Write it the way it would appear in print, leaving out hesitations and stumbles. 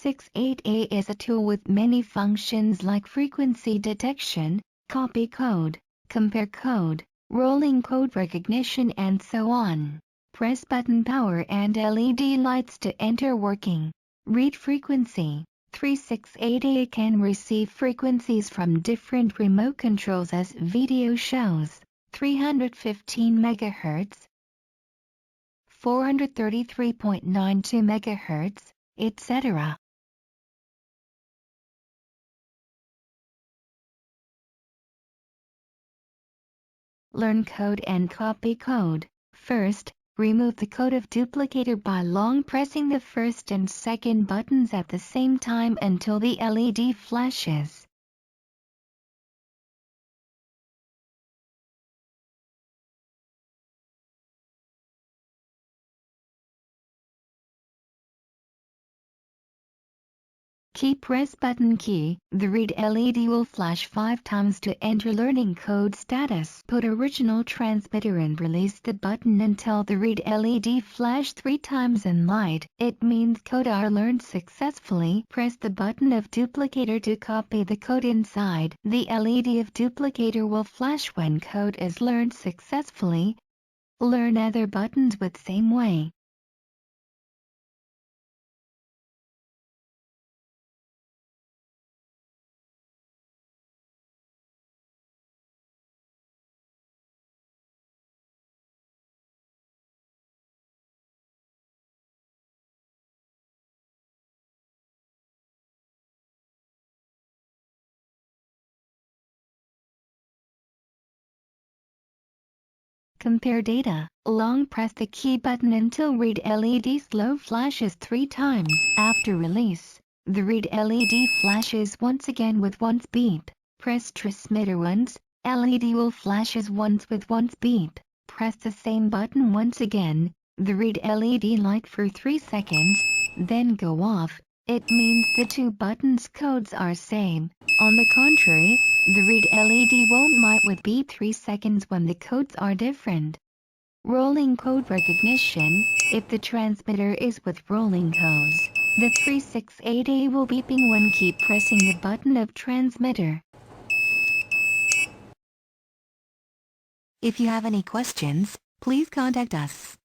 JJ-368A is a tool with many functions like frequency detection, copy code, compare code, rolling code recognition and so on. Press button power and LED lights to enter working. Read frequency. 368A can receive frequencies from different remote controls as video shows. 315 MHz, 433.92 MHz, etc. Learn code and copy code. First, remove the code of duplicator by long pressing the first and second buttons at the same time until the LED flashes. Press button key. The read LED will flash 5 times to enter learning code status. Put original transmitter and release the button until the read LED flash 3 times in light. It means code are learned successfully. Press the button of duplicator to copy the code inside. The LED of duplicator will flash when code is learned successfully. Learn other buttons with same way. Compare data. Long press the key button until read LED slow flashes 3 times. After release, the read LED flashes once again with once beep. Press transmitter once, LED will flashes once with once beep. Press the same button once again, the read LED light for 3 seconds, then go off. It means the 2 buttons codes are same. On the contrary, the read LED won't light with beep 3 seconds when the codes are different. Rolling code recognition. If the transmitter is with rolling codes, the 368A will beeping when keep pressing the button of transmitter. If you have any questions, please contact us.